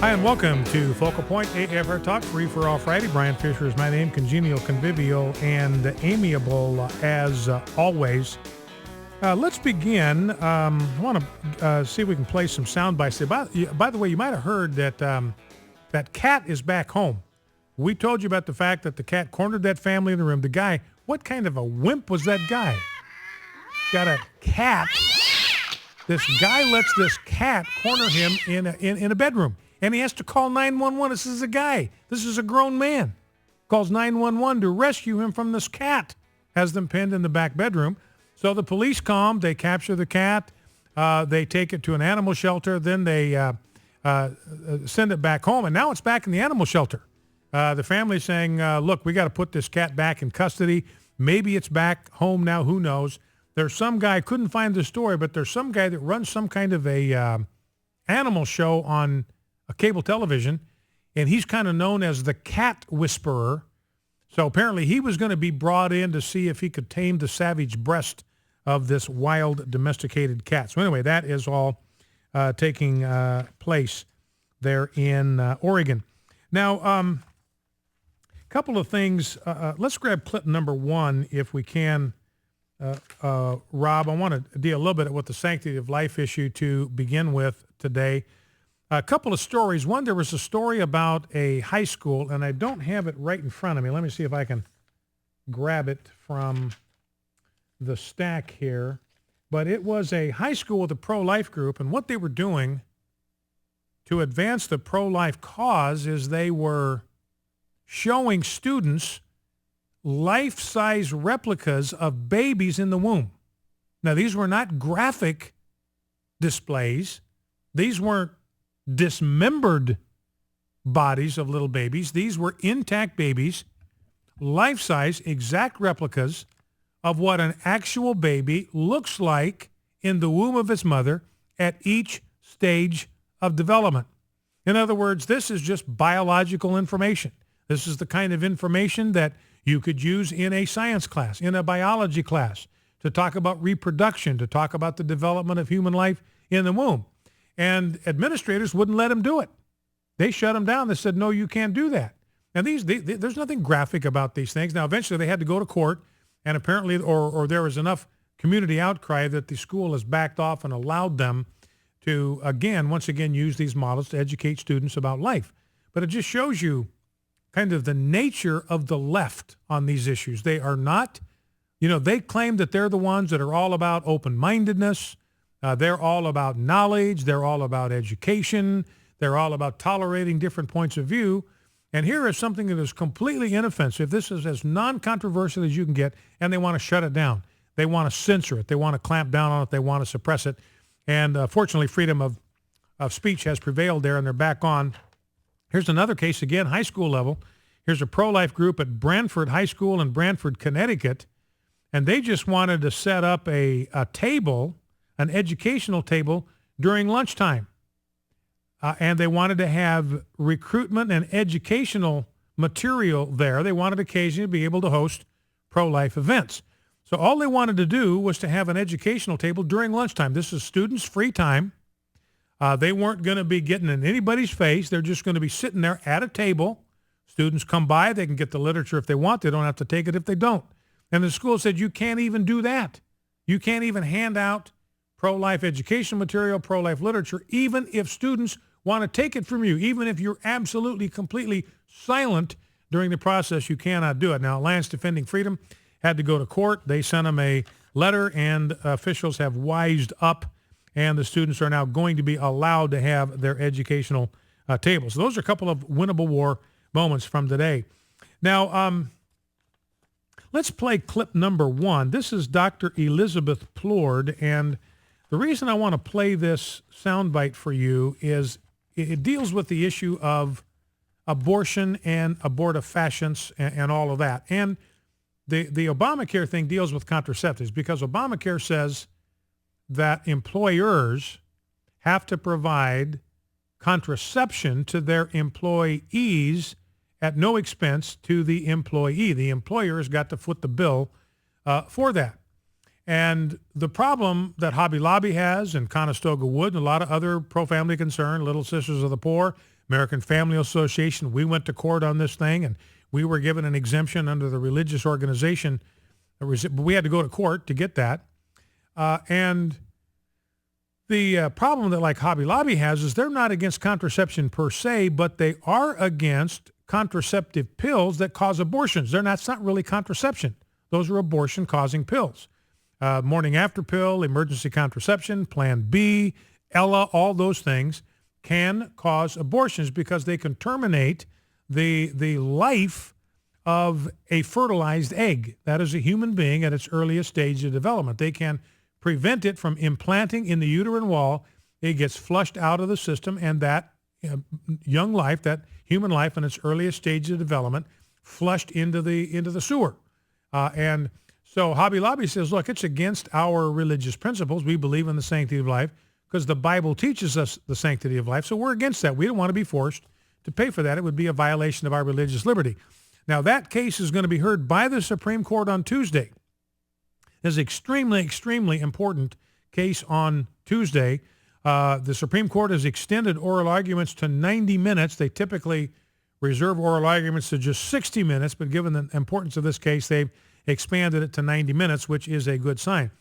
Hi, and welcome to Focal Point AFR Talk, free for all Friday. Brian Fisher is my name, congenial, convivial, and amiable as always. Let's begin. I want to see if we can play some sound bites. By the way, you might have heard that that cat is back home. We told you about the fact that the cat cornered that family in the room. The guy, what kind of a wimp was that guy? Got a cat. This guy lets this cat corner him in a bedroom. And he has to call 911. This is a guy. This is a grown man. Calls 911 to rescue him from this cat. Has them pinned in the back bedroom. So the police come. They capture the cat. They take it to an animal shelter. Then they send it back home. And now it's back in the animal shelter. The family's saying, look, we got to put this cat back in custody. Maybe it's back home now. Who knows? There's some guy, couldn't find the story, but there's some guy that runs some kind of a animal show on a cable television, and he's kind of known as the cat whisperer. So apparently he was going to be brought in to see if he could tame the savage breast of this wild domesticated cat. So anyway, that is all taking place there in Oregon. Now, a couple of things. Let's grab clip number one if we can, Rob. I want to deal a little bit with the sanctity of life issue to begin with today. A couple of stories. One, there was a story about a high school, and I don't have it right in front of me. Let me see if I can grab it from the stack here. But it was a high school with a pro-life group, and what they were doing to advance the pro-life cause is they were showing students life-size replicas of babies in the womb. Now, these were not graphic displays. These weren't dismembered bodies of little babies. These were intact babies, life-size, exact replicas of what an actual baby looks like in the womb of its mother at each stage of development. In other words, this is just biological information. This is the kind of information that you could use in a science class, in a biology class, to talk about reproduction, to talk about the development of human life in the womb. And administrators wouldn't let them do it. They shut them down. They said, no, you can't do that. And there's nothing graphic about these things. Now, eventually they had to go to court, and apparently, or there was enough community outcry that the school has backed off and allowed them to, once again, use these models to educate students about life. But it just shows you kind of the nature of the left on these issues. They are not, they claim that they're the ones that are all about open-mindedness. They're all about knowledge. They're all about education. They're all about tolerating different points of view. And here is something that is completely inoffensive. This is as non-controversial as you can get, and they want to shut it down. They want to censor it. They want to clamp down on it. They want to suppress it. And fortunately, freedom of speech has prevailed there, and they're back on. Here's another case, again, high school level. Here's a pro-life group at Brantford High School in Brantford, Connecticut, and they just wanted to set up a table, an educational table, during lunchtime. And they wanted to have recruitment and educational material there. They wanted occasionally to be able to host pro-life events. So all they wanted to do was to have an educational table during lunchtime. This is students' free time. They weren't going to be getting in anybody's face. They're just going to be sitting there at a table. Students come by. They can get the literature if they want. They don't have to take it if they don't. And the school said, you can't even do that. You can't even hand out pro-life education material, pro-life literature, even if students want to take it from you. Even if you're absolutely, completely silent during the process, you cannot do it. Now, Alliance Defending Freedom had to go to court. They sent them a letter, and officials have wised up, and the students are now going to be allowed to have their educational tables. So those are a couple of winnable war moments from today. Now, let's play clip number one. This is Dr. Elizabeth Plord, and the reason I want to play this soundbite for you is it deals with the issue of abortion and abortifacients and all of that. And the Obamacare thing deals with contraceptives because Obamacare says that employers have to provide contraception to their employees at no expense to the employee. The employer has got to foot the bill for that. And the problem that Hobby Lobby has and Conestoga Wood and a lot of other pro-family concern, Little Sisters of the Poor, American Family Association. We went to court on this thing, and we were given an exemption under the religious organization. We had to go to court to get that. And the problem that like Hobby Lobby has is they're not against contraception per se, but they are against contraceptive pills that cause abortions. It's not really contraception. Those are abortion-causing pills. Morning after pill, emergency contraception, Plan B, Ella, all those things can cause abortions because they can terminate the life of a fertilized egg. That is a human being at its earliest stage of development. They can prevent it from implanting in the uterine wall. It gets flushed out of the system, and that young life, that human life in its earliest stage of development, flushed into the sewer. And so Hobby Lobby says, look, it's against our religious principles. We believe in the sanctity of life because the Bible teaches us the sanctity of life. So we're against that. We don't want to be forced to pay for that. It would be a violation of our religious liberty. Now, that case is going to be heard by the Supreme Court on Tuesday. It's an extremely, extremely important case on Tuesday. The Supreme Court has extended oral arguments to 90 minutes. They typically reserve oral arguments to just 60 minutes, but given the importance of this case, they've expanded it to 90 minutes, which is a good sign.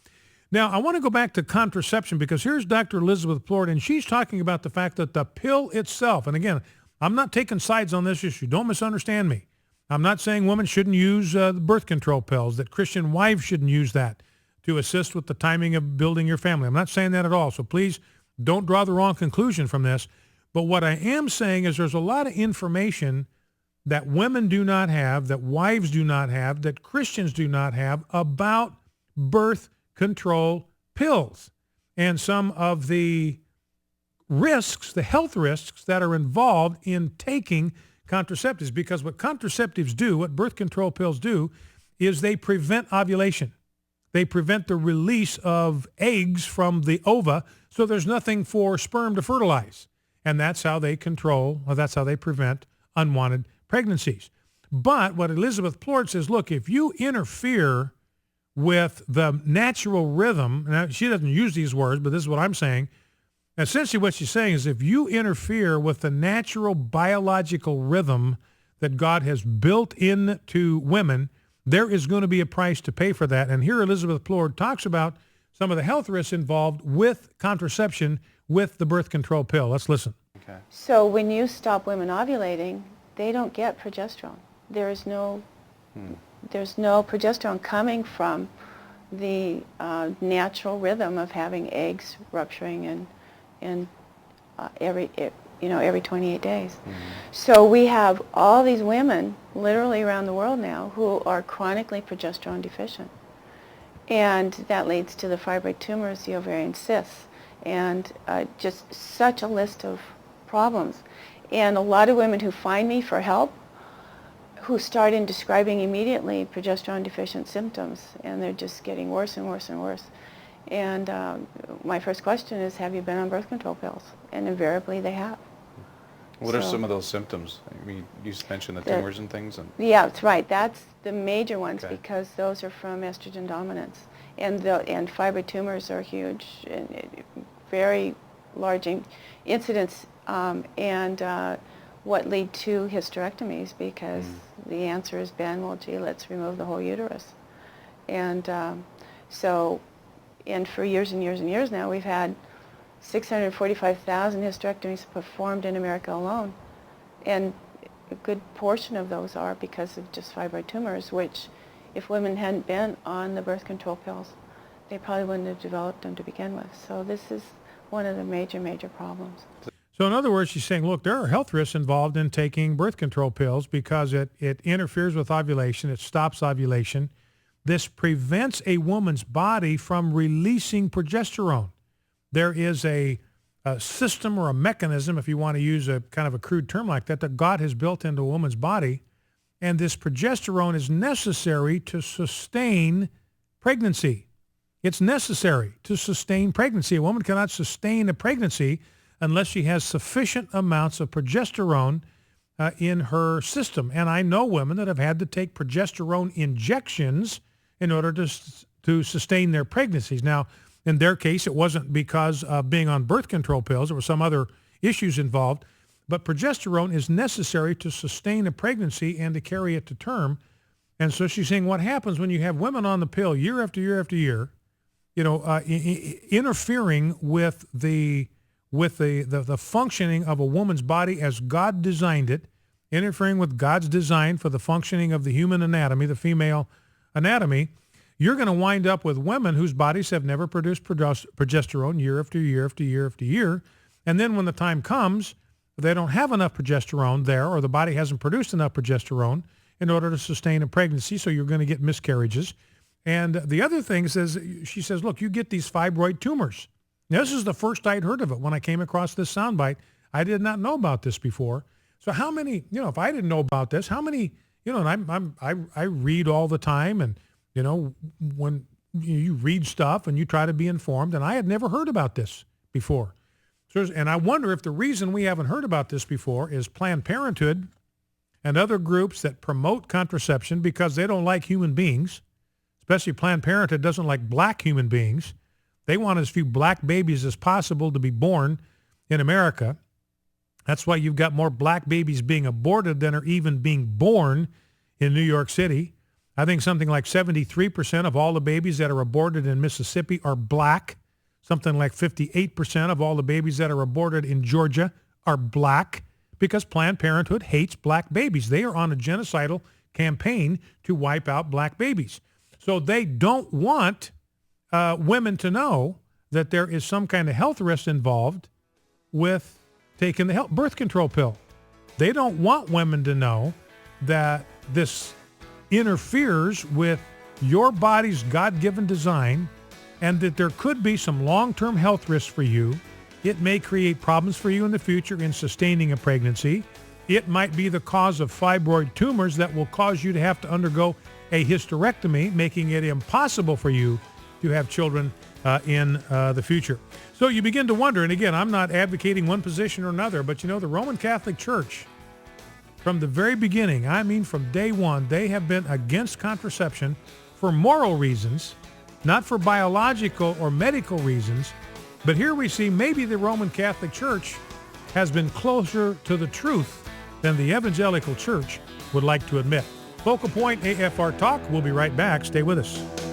Now, I want to go back to contraception because here's Dr. Elizabeth Plord, and she's talking about the fact that the pill itself, and again, I'm not taking sides on this issue. Don't misunderstand me. I'm not saying women shouldn't use birth control pills, that Christian wives shouldn't use that to assist with the timing of building your family. I'm not saying that at all. So please don't draw the wrong conclusion from this. But what I am saying is there's a lot of information that women do not have, that wives do not have, that Christians do not have about birth control pills and some of the risks, the health risks that are involved in taking contraceptives. Because what contraceptives do, what birth control pills do, is they prevent ovulation. They prevent the release of eggs from the ova, so there's nothing for sperm to fertilize. And that's how they that's how they prevent unwanted pregnancies. But what Elizabeth Plord says, look, if you interfere with the natural rhythm, now she doesn't use these words, but this is what I'm saying. Essentially what she's saying is if you interfere with the natural biological rhythm that God has built into women, there is going to be a price to pay for that. And here Elizabeth Plord talks about some of the health risks involved with contraception with the birth control pill. Let's listen. Okay. So when you stop women ovulating, they don't get progesterone. There's no progesterone coming from the natural rhythm of having eggs rupturing in every 28 days. Mm-hmm. So we have all these women literally around the world now who are chronically progesterone deficient. And that leads to the fibroid tumors, the ovarian cysts, and just such a list of problems. And a lot of women who find me for help who start in describing immediately progesterone deficient symptoms, and they're just getting worse and worse and worse. And my first question is, have you been on birth control pills? And invariably they have. What are some of those symptoms? I mean, you mentioned the tumors and things. Yeah, that's right. That's the major ones, okay, because those are from estrogen dominance. And fibroid tumors are huge, and very large incidence, and what lead to hysterectomies, because the answer has been, well, gee, let's remove the whole uterus. And and for years and years and years now, we've had 645,000 hysterectomies performed in America alone. And a good portion of those are because of just fibroid tumors, which if women hadn't been on the birth control pills, they probably wouldn't have developed them to begin with. So this is one of the major, major problems. So in other words, she's saying, look, there are health risks involved in taking birth control pills because it interferes with ovulation. It stops ovulation. This prevents a woman's body from releasing progesterone. There is a system or a mechanism, if you want to use a kind of a crude term like that, that God has built into a woman's body. And this progesterone is necessary to sustain pregnancy. It's necessary to sustain pregnancy. A woman cannot sustain a pregnancy unless she has sufficient amounts of progesterone in her system. And I know women that have had to take progesterone injections in order to sustain their pregnancies. Now, in their case, it wasn't because of being on birth control pills. There were some other issues involved. but progesterone is necessary to sustain a pregnancy and to carry it to term. And so she's saying what happens when you have women on the pill year after year after year, interfering with the functioning of a woman's body as God designed it, interfering with God's design for the functioning of the human anatomy, the female anatomy, you're going to wind up with women whose bodies have never produced progesterone year after year after year after year. And then when the time comes, they don't have enough progesterone there, or the body hasn't produced enough progesterone in order to sustain a pregnancy, so you're going to get miscarriages. And the other thing is, she says, look, you get these fibroid tumors. Now, this is the first I'd heard of it when I came across this soundbite. I did not know about this before. So how many, if I didn't know about this, how many, and I read all the time, and, when you read stuff and you try to be informed, and I had never heard about this before. So, and I wonder if the reason we haven't heard about this before is Planned Parenthood and other groups that promote contraception because they don't like human beings, especially Planned Parenthood doesn't like black human beings. They want as few black babies as possible to be born in America. That's why you've got more black babies being aborted than are even being born in New York City. I think something like 73% of all the babies that are aborted in Mississippi are black. Something like 58% of all the babies that are aborted in Georgia are black, because Planned Parenthood hates black babies. They are on a genocidal campaign to wipe out black babies. So they don't want women to know that there is some kind of health risk involved with taking the birth control pill. They don't want women to know that this interferes with your body's God-given design, and that there could be some long-term health risks for you. It may create problems for you in the future in sustaining a pregnancy. It might be the cause of fibroid tumors that will cause you to have to undergo a hysterectomy, making it impossible for you to have children in the future. So you begin to wonder, and again, I'm not advocating one position or another, but the Roman Catholic Church, from the very beginning, I mean from day one, they have been against contraception for moral reasons, not for biological or medical reasons. But here we see maybe the Roman Catholic Church has been closer to the truth than the evangelical church would like to admit. Focal Point AFR Talk. We'll be right back. Stay with us.